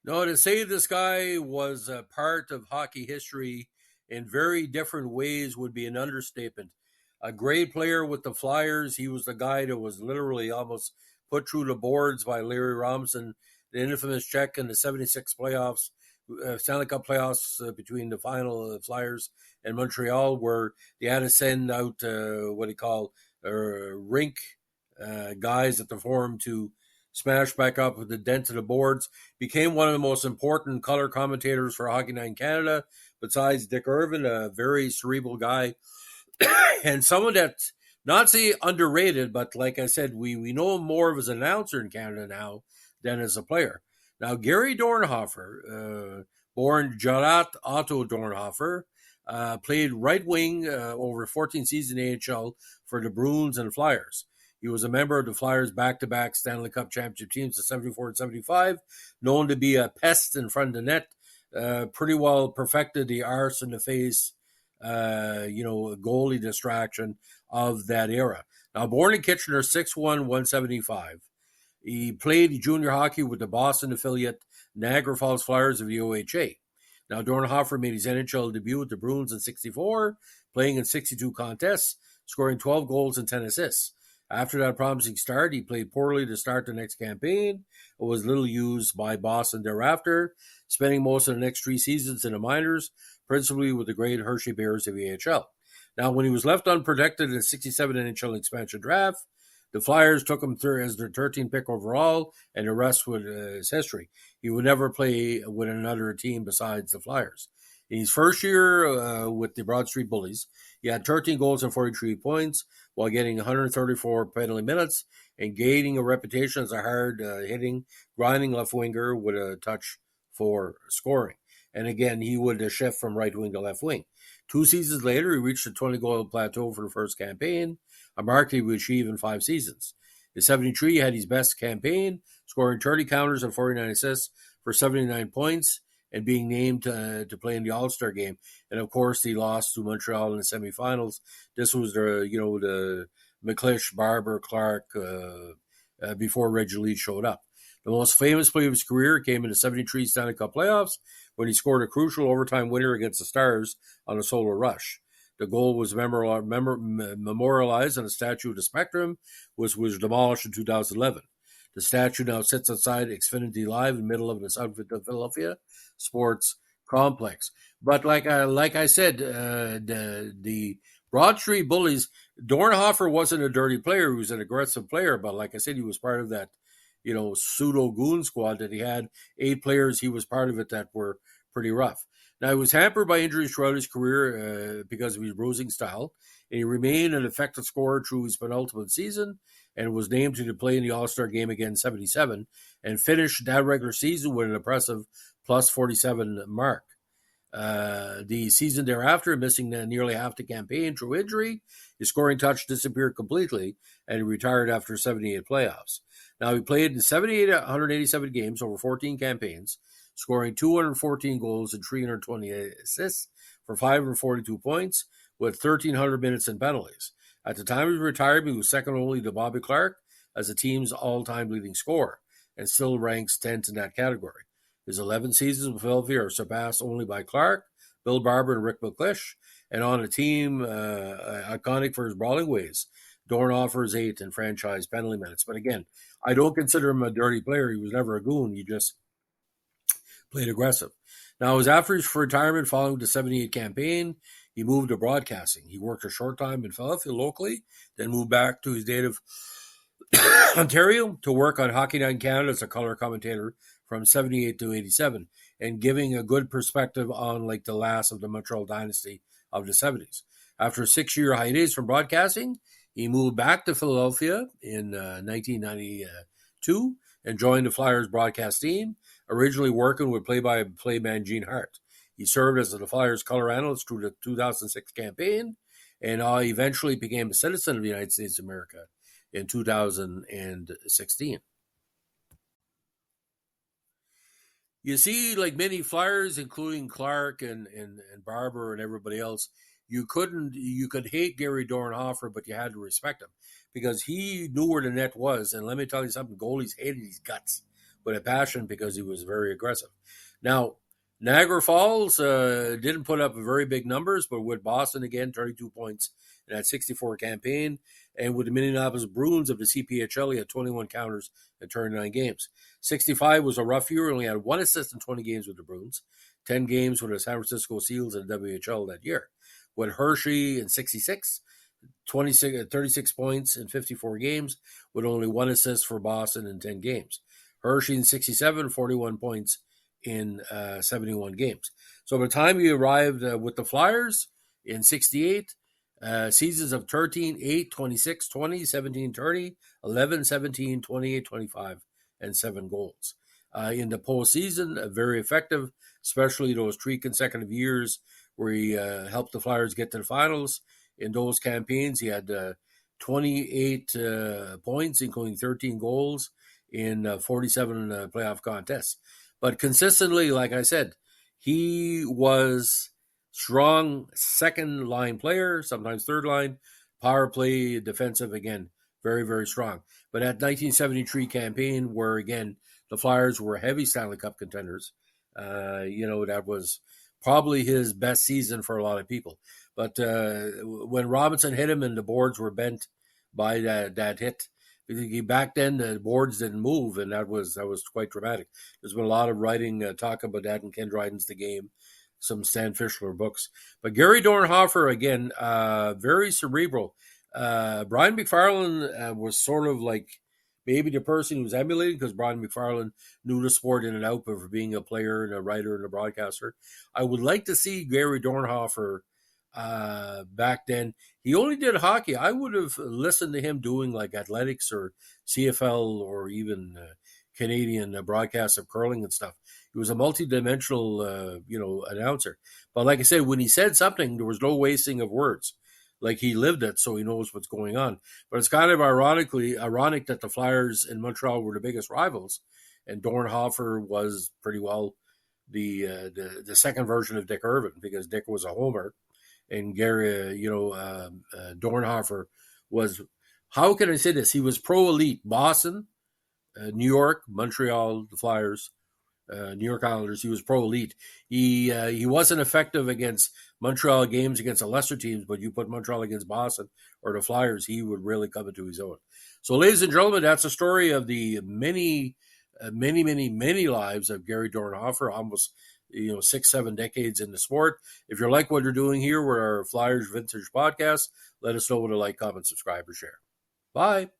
No, to say this guy was a part of hockey history in very different ways would be an understatement. A great player with the Flyers. He was the guy that was literally almost put through the boards by Larry Robinson, the infamous check in the 76 playoffs, Stanley Cup playoffs between the final Flyers and Montreal, where they had to send out what do you call rink guys at the forum to smash back up with the dent to the boards. Became one of the most important color commentators for Hockey Night in Canada, besides Dick Irvin, a very cerebral guy, and someone that's not say underrated, but like I said, we know him more of as an announcer in Canada now than as a player. Now, Gary Dornhoefer, born Gerard Otto Dornhoefer, played right wing over 14 seasons in AHL for the Bruins and Flyers. He was a member of the Flyers' back-to-back Stanley Cup championship teams of 74 and 75, known to be a pest in front of the net. Pretty well perfected the arse in the face, goalie distraction of that era. Now, born in Kitchener, 6'1", 175. He played junior hockey with the Boston affiliate Niagara Falls Flyers of the OHA. Now, Dornhoefer made his NHL debut with the Bruins in 64, playing in 62 contests, scoring 12 goals and 10 assists. After that promising start, he played poorly to start the next campaign, but was little used by Boston thereafter, spending most of the next 3 seasons in the minors, principally with the great Hershey Bears of the AHL. Now, when he was left unprotected in the 67 NHL expansion draft, the Flyers took him through as their 13th pick overall, and the rest was history. He would never play with another team besides the Flyers. In his first year with the Broad Street Bullies, he had 13 goals and 43 points while getting 134 penalty minutes and gaining a reputation as a hard-hitting, grinding left winger with a touch for scoring. And again, he would shift from right wing to left wing. 2 seasons later, he reached the 20-goal plateau for the first campaign, a mark he would achieve in 5 seasons. In 73, he had his best campaign, scoring 30 counters and 49 assists for 79 points and being named to play in the All-Star game. And, of course, he lost to Montreal in the semifinals. This was the McClish, Barber, Clark, before Reggie Lee showed up. The most famous play of his career came in the 73 Stanley Cup playoffs when he scored a crucial overtime winner against the Stars on a solo rush. The goal was memorialized on a statue of the Spectrum, which was demolished in 2011. The statue now sits outside Xfinity Live in the middle of the South Philadelphia Sports Complex. But like I said, the Broad Street Bullies, Dornhoefer wasn't a dirty player. He was an aggressive player. But like I said, he was part of that, pseudo goon squad that he had 8 players. He was part of it that were pretty rough. Now, he was hampered by injuries throughout his career because of his bruising style, and he remained an effective scorer through his penultimate season and was named to play in the All-Star game again in 77 and finished that regular season with an impressive plus 47 mark. The season thereafter, missing nearly half the campaign through injury, his scoring touch disappeared completely, and he retired after 78 playoffs. Now, he played in 187 games over 14 campaigns, scoring 214 goals and 328 assists for 542 points with 1,300 minutes and penalties. At the time of his retirement, he was second only to Bobby Clark as the team's all-time leading scorer and still ranks 10th in that category. His 11 seasons with Philadelphia are surpassed only by Clark, Bill Barber, and Rick McClish, and on a team iconic for his brawling ways. Dornhoefer's 8th in franchise penalty minutes. But again, I don't consider him a dirty player. He was never a goon. He just played aggressive. Now, it was after his retirement following the 78 campaign, he moved to broadcasting. He worked a short time in Philadelphia locally, then moved back to his native Ontario to work on Hockey Night in Canada as a color commentator from 78 to 87, and giving a good perspective on like the last of the Montreal dynasty of the 70s. After a 6-year hiatus from broadcasting, he moved back to Philadelphia in 1992 and joined the Flyers broadcast team, originally working with play-by-play man Gene Hart. He served as the Flyers color analyst through the 2006 campaign and eventually became a citizen of the United States of America in 2016. You see, like many Flyers, including Clark and Barber and everybody else, you could hate Gary Dornhoefer, but you had to respect him because he knew where the net was. And let me tell you something, goalies hated his guts. with a passion because he was very aggressive. Now, Niagara Falls didn't put up very big numbers, but with Boston again, 32 points in that 64 campaign. And with the Minneapolis Bruins of the CPHL, he had 21 counters in 39 games. 65 was a rough year. He only had 1 assist in 20 games with the Bruins, 10 games with the San Francisco Seals in the WHL that year. With Hershey in 66, 36 points in 54 games, with only 1 assist for Boston in 10 games. Hershey in 67, 41 points in 71 games. So by the time he arrived with the Flyers in 68, seasons of 13, 8, 26, 20, 17, 30, 11, 17, 28, 25, and 7 goals. In the postseason, very effective, especially those 3 consecutive years where he helped the Flyers get to the finals. In those campaigns, he had 28 points, including 13 goals in 47 playoff contests. But consistently, like I said, he was strong second line player, sometimes third line, power play, defensive, again, very, very strong. But that 1973 campaign where, again, the Flyers were heavy Stanley Cup contenders, that was probably his best season for a lot of people. But when Robinson hit him and the boards were bent by that hit, back then the boards didn't move, and that was quite dramatic. There's been a lot of writing talking about that in Ken Dryden's The Game, some Stan Fischler books. But Gary Dornhoefer, again, very cerebral. Brian McFarlane was sort of like maybe the person he was emulating, because Brian McFarlane knew the sport in and out, but for being a player and a writer and a broadcaster. I would like to see Gary Dornhoefer back then. He only did hockey. I would have listened to him doing like athletics or CFL or even Canadian broadcasts of curling and stuff. He was a multi-dimensional, announcer. But like I said, when he said something, there was no wasting of words. Like, he lived it, so he knows what's going on. But it's kind of ironic that the Flyers in Montreal were the biggest rivals, and Dornhoefer was pretty well the second version of Dick Irvin, because Dick was a homer, and Gary, Dornhoefer was, how can I say this? He was pro elite. Boston, New York, Montreal, the Flyers, New York Islanders. He was pro elite. He wasn't effective against Montreal games against the lesser teams, but you put Montreal against Boston or the Flyers, he would really come into his own. So, ladies and gentlemen, that's a story of the many lives of Gary Dornhoefer, almost 6-7 decades in the sport. If you like what you're doing here with our Flyers Vintage podcast, let us know with a like, comment, subscribe, or share. Bye.